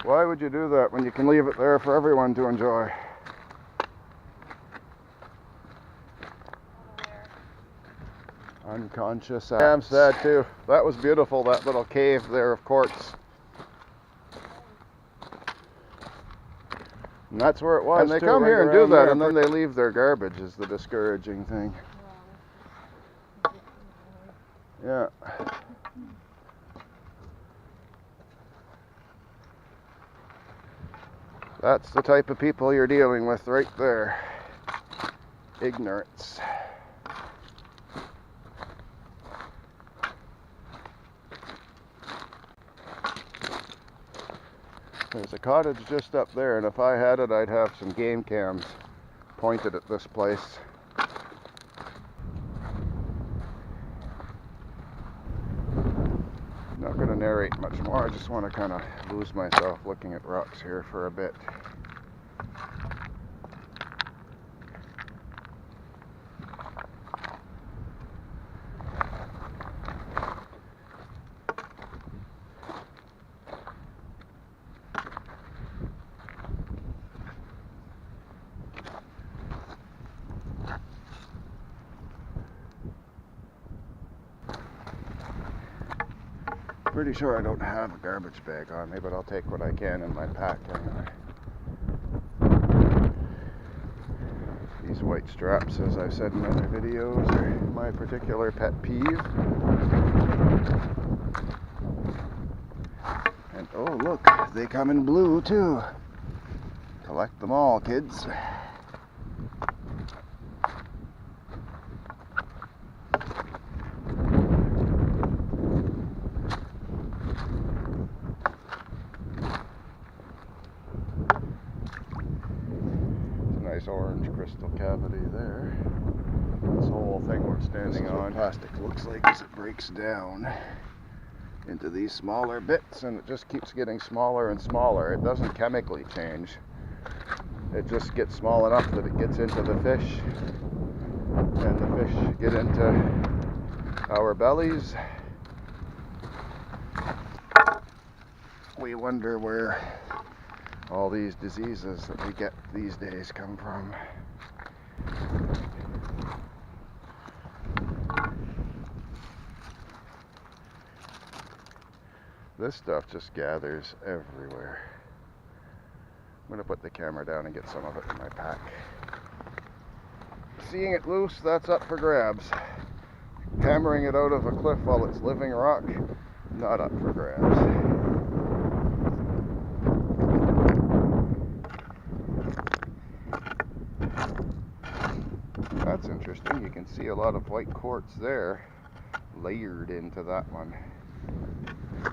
Why would you do that when you can leave it there for everyone to enjoy? Unconscious. Yeah, I'm sad too. That was beautiful, that little cave there of quartz. And that's where it was. And they come here and do that, and then they leave their garbage is the discouraging thing. Yeah. That's the type of people you're dealing with right there. Ignorance. There's a cottage just up there, and if I had it, I'd have some game cams pointed at this place. Not going to narrate much more, I just want to kind of lose myself looking at rocks here for a bit. Pretty sure I don't have a garbage bag on me, but I'll take what I can in my pack anyway. These white straps, as I've said in other videos, are my particular pet peeve. And oh look, they come in blue too. Collect them all, kids. Orange crystal cavity there. This whole thing we're standing on, plastic looks like as it breaks down into these smaller bits, and it just keeps getting smaller and smaller. It doesn't chemically change. It just gets small enough that it gets into the fish, and the fish get into our bellies. We wonder where all these diseases that we get these days come from. This stuff just gathers everywhere. I'm going to put the camera down and get some of it in my pack. Seeing it loose, that's up for grabs. Hammering it out of a cliff while it's living rock, not up for grabs. That's interesting. You can see a lot of white quartz there layered into that one.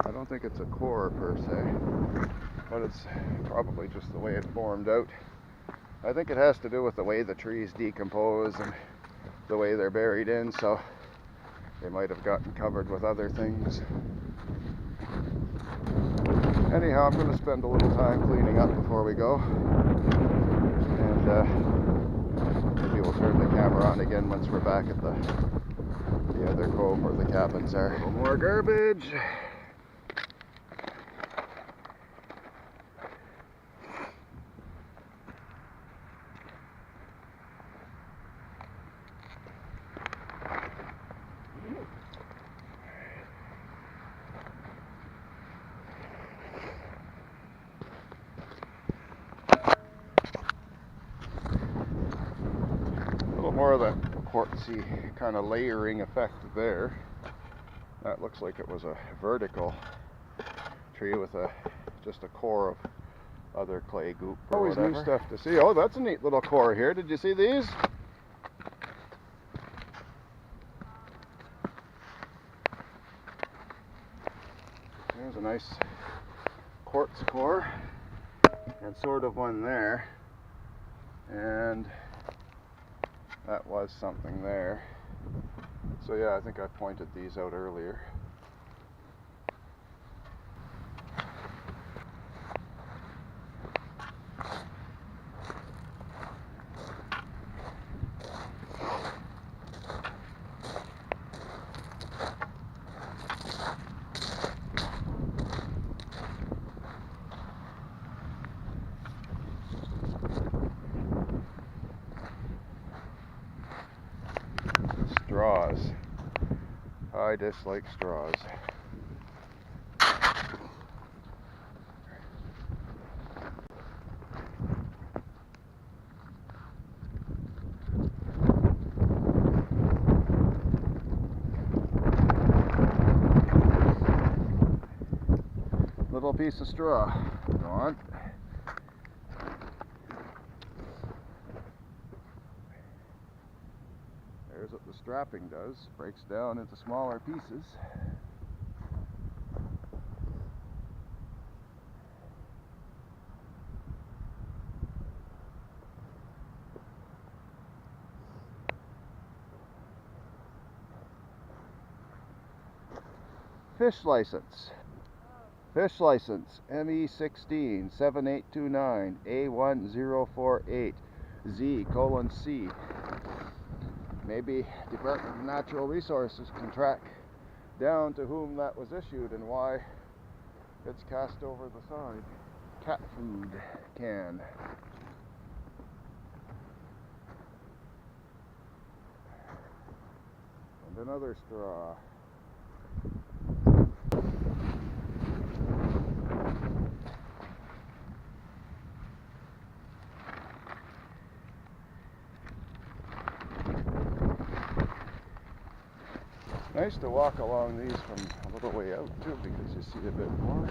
I don't think it's a core per se, but it's probably just the way it formed out. I think it has to do with the way the trees decompose and the way they're buried in, so they might have gotten covered with other things. Anyhow, I'm going to spend a little time cleaning up before we go, and maybe we'll turn the camera on again once we're back at the other cove where the cabins are. A little more garbage. More of that quartzy kind of layering effect there. That looks like it was a vertical tree with just a core of other clay goop or always whatever. New stuff to see. Oh, that's a neat little core here. Did you see these? There's a nice quartz core and sort of one there, and that was something there. So yeah, I think I pointed these out earlier. straws. I dislike straws. Little piece of straw. Go on. There's what the strapping does. Breaks down into smaller pieces. Fish license. Fish license ME16 7829 A1048 Z:C. Maybe Department of Natural Resources can track down to whom that was issued and why it's cast over the side. Cat food can. And another straw. Nice to walk along these from a little way out too, because you see a bit more.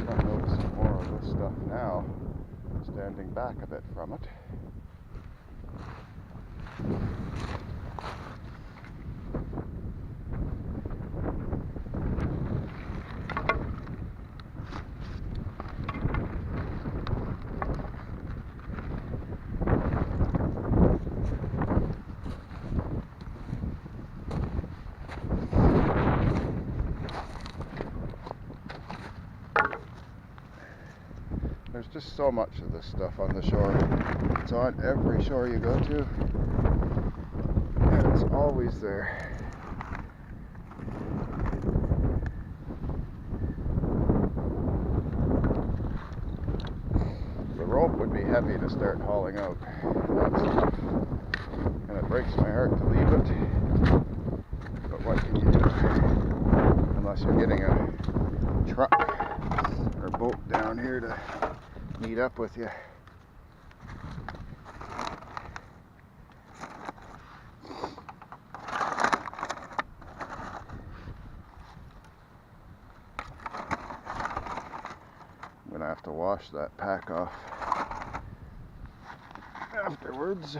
I'm noticing more of this stuff now, standing back a bit from it. There's just so much of this stuff on the shore. It's on every shore you go to, and it's always there. The rope would be heavy to start hauling out that stuff, and it breaks my heart to leave it, but what can you do? Unless you're getting a truck or boat down here to meet up with you. I'm gonna have to wash that pack off afterwards.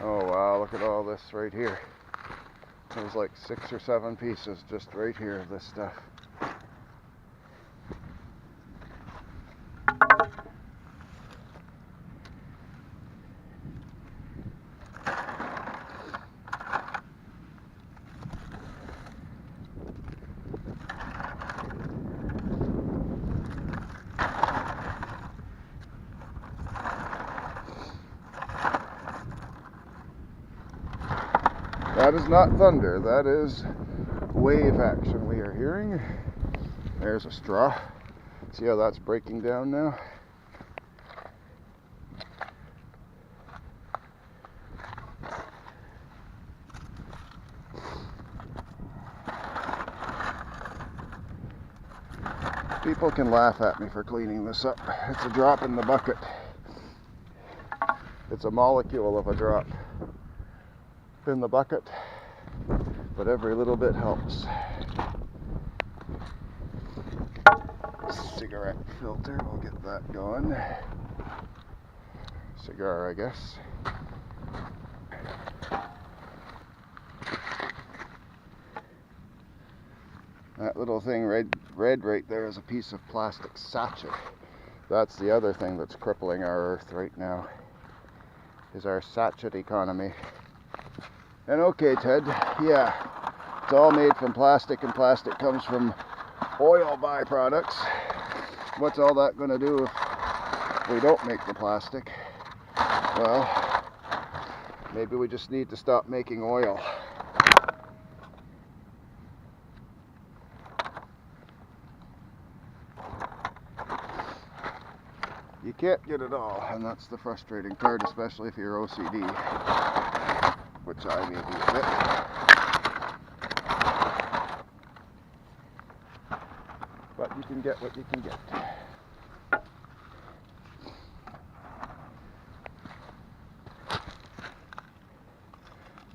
Oh wow, look at all this right here. There's like 6 or 7 pieces just right here of this stuff. That is not thunder, that is wave action we are hearing. There's a straw. See how that's breaking down now? People can laugh at me for cleaning this up. It's a drop in the bucket. It's a molecule of a drop in the bucket, but every little bit helps. Cigarette filter, we'll get that going. Cigar, I guess. That little thing red right there is a piece of plastic sachet. That's the other thing that's crippling our earth right now, is our sachet economy. And okay, Ted, yeah, it's all made from plastic, and plastic comes from oil byproducts. What's all that going to do if we don't make the plastic? Well, maybe we just need to stop making oil. You can't get it all, and that's the frustrating part, especially if you're OCD. which I maybe a bit. But you can get what you can get.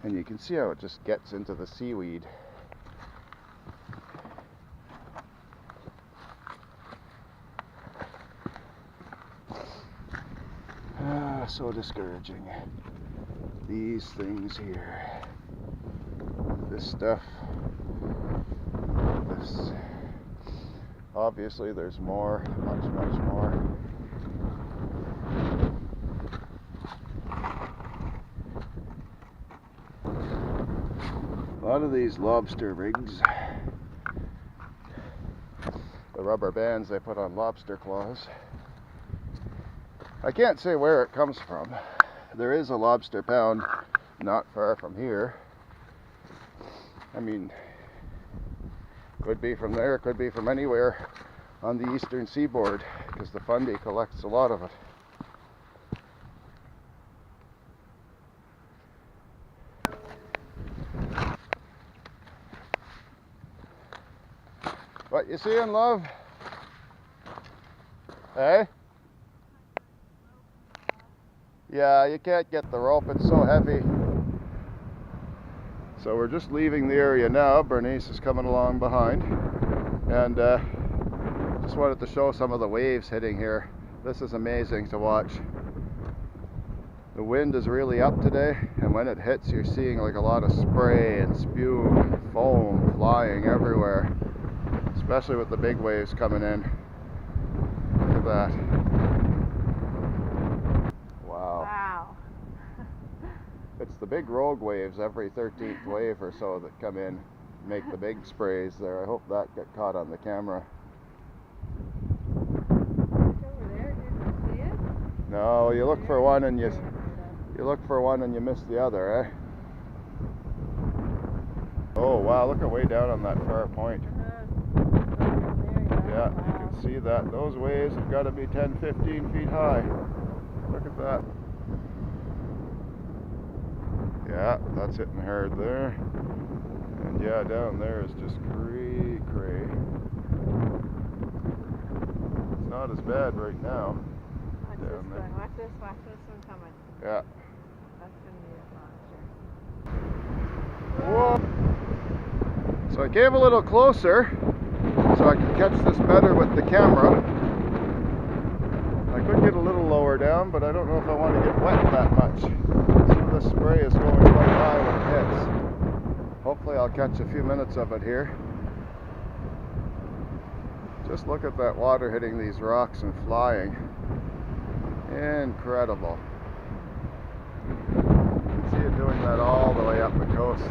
And you can see how it just gets into the seaweed. So discouraging. These things here. This stuff. This. Obviously there's more, much more. A lot of these lobster rigs, the rubber bands they put on lobster claws. I can't say where it comes from. There is a lobster pound not far from here. I mean, could be from there, could be from anywhere on the eastern seaboard, because the Fundy collects a lot of it. What you seeing, love? Hey? Yeah, you can't get the rope, it's so heavy. So we're just leaving the area now. Bernice is coming along behind. And just wanted to show some of the waves hitting here. This is amazing to watch. The wind is really up today, and when it hits you're seeing like a lot of spray and spume and foam flying everywhere. Especially with the big waves coming in. Look at that. Wow. It's the big rogue waves every 13th wave or so that come in, make the big sprays there. I hope that got caught on the camera. Over there, did you see it? No, you look for one and you miss the other, eh? Oh wow, look at way down on that far point. Yeah, you can see that. Those waves have got to be 10-15 feet high. Look at that. Yeah, that's hitting hard there. And yeah, down there is just cray. It's not as bad right now. Watch this one. Watch this one coming. Yeah. That's going to be a monster. Whoa! So I came a little closer so I could catch this better with the camera. I could get a little lower down, but I don't know if I want to get wet that much. Some of the spray is going quite high when it hits. Hopefully I'll catch a few minutes of it here. Just look at that water hitting these rocks and flying. Incredible. You can see it doing that all the way up the coast.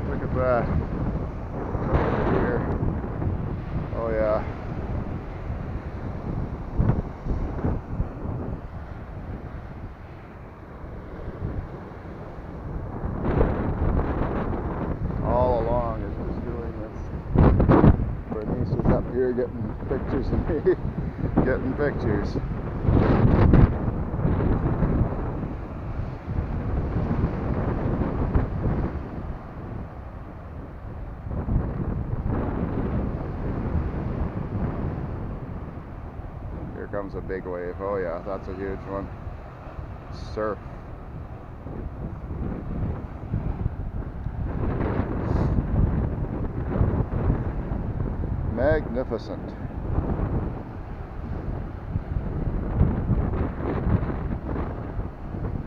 Look at that. Over here. Oh yeah. All along it's just doing this. Bernice is up here getting pictures of me. Getting pictures. Here comes a big wave. Oh yeah, that's a huge one. Surf. Magnificent.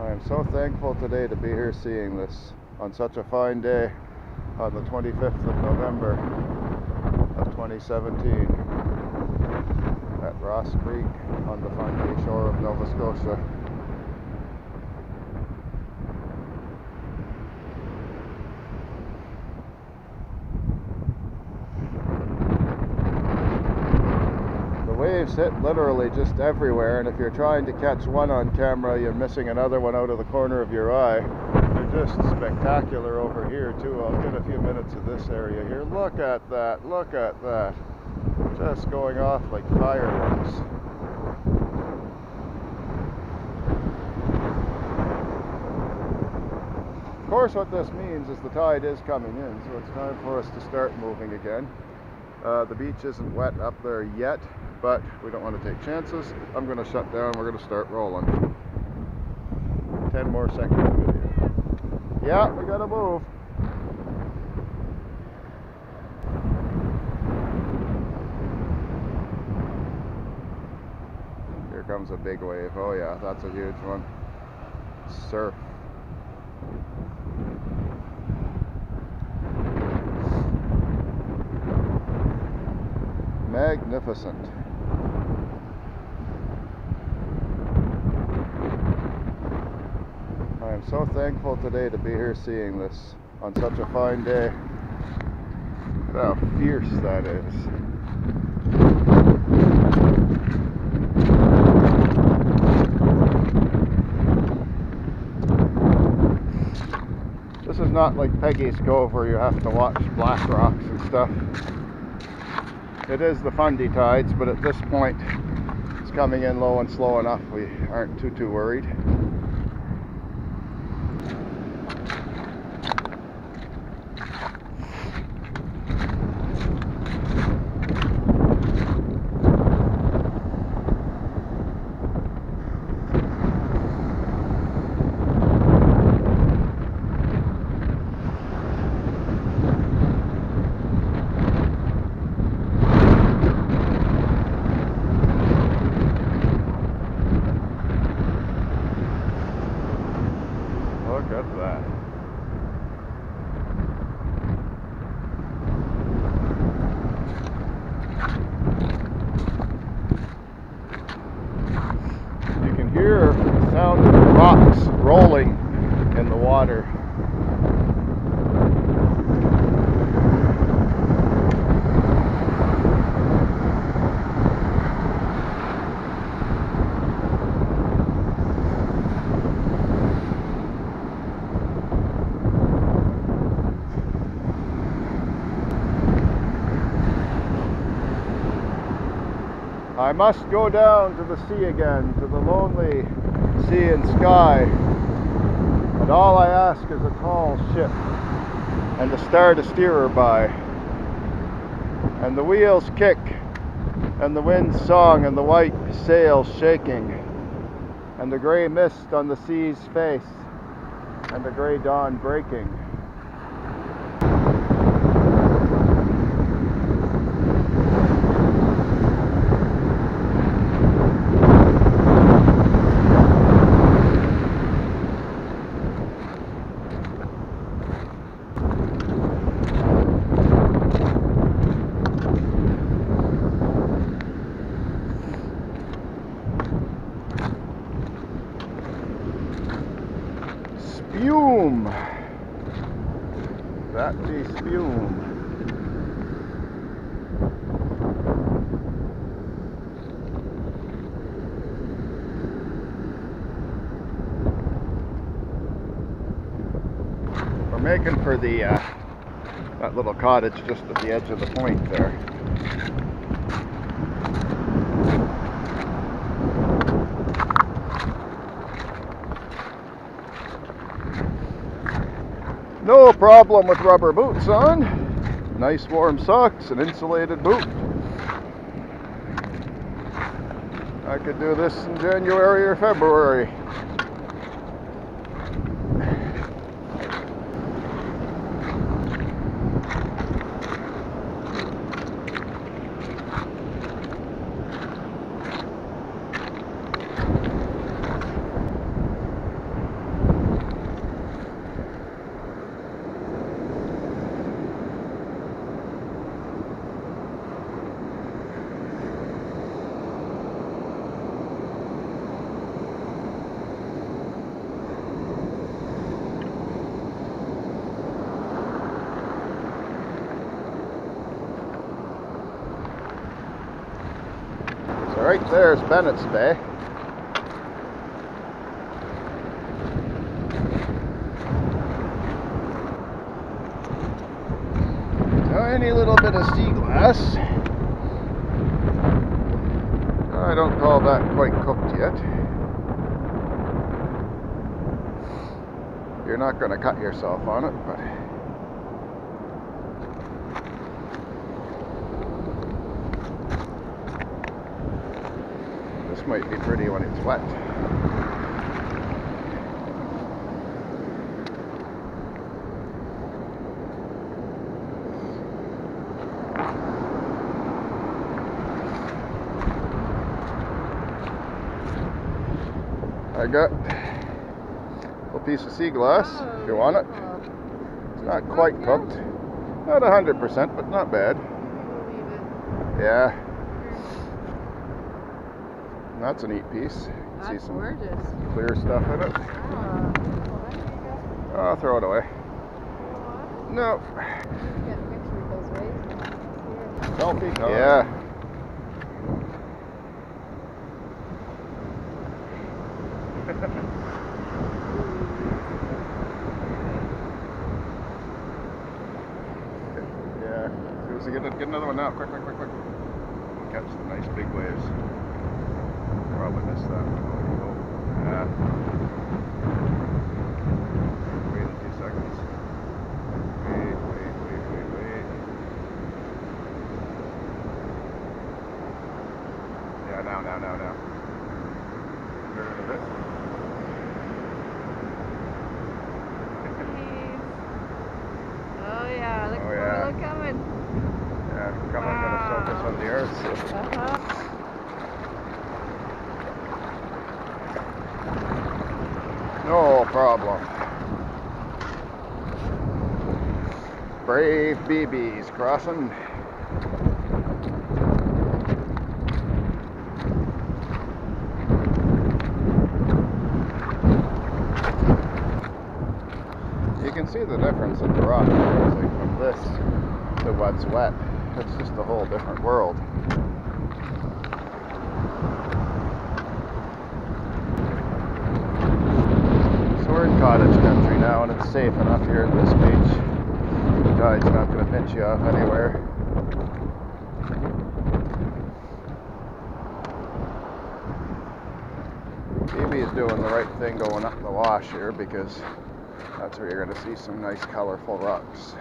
I am so thankful today to be here seeing this on such a fine day on the 25th of November of 2017 at Ross Creek on the Fundy shore of Nova Scotia. Waves hit literally just everywhere, and if you're trying to catch one on camera, you're missing another one out of the corner of your eye. They're just spectacular over here too. I'll get a few minutes of this area here. Look at that, look at that. Just going off like fireworks. course, what this means is the tide is coming in, so it's time for us to start moving again. The beach isn't wet up there yet, but we don't want to take chances. I'm going to shut down. We're going to start rolling. 10 more seconds of video. Yeah, we got to move. Here comes a big wave. Oh yeah, that's a huge one. Surf. Magnificent. I am so thankful today to be here seeing this on such a fine day. Look at how fierce that is. This is not like Peggy's Cove where you have to watch black rocks and stuff. It is the Fundy tides, but at this point it's coming in low and slow enough we aren't too worried. Look at that. You can hear the sound of the rocks rolling in the water. I must go down to the sea again, to the lonely sea and sky. And all I ask is a tall ship and a star to steer her by. And the wheels kick, and the wind's song, and the white sails shaking, and the grey mist on the sea's face, and the grey dawn breaking. Spume! That be spume. We're making for the that little cottage just at the edge of the point there. No problem with rubber boots on. Nice warm socks, an insulated boot. I could do this in January or February. So right there's Bennett's Bay. Tiny little bit of sea glass. I don't call that quite cooked yet. You're not going to cut yourself on it, but this might be pretty when it's wet. I got a little piece of sea glass, if you want it. It's not quite cooked. Not 100%, but not bad. Yeah. That's a neat piece. That's see some gorgeous. clear stuff in it. I'll throw it away. No. Get a picture of those waves. Selfie time. Yeah. Yeah. Seriously, get another one now. Quick. Catch the nice big waves. Probably missed that one. Yeah. Wait a few seconds. Wait. Yeah, now. Turn it a bit. Oh yeah, look, Oh, yeah. look coming. Yeah, coming gonna soak us on the earth. So. No problem. Brave BBs crossing. You can see the difference in the rock, like from this to what's wet. It's just a whole different world. So we're in cottage country now, and it's safe enough here at this beach. The tide's not going to pinch you off anywhere. BB is doing the right thing going up the wash here, because that's where you're going to see some nice colorful rocks.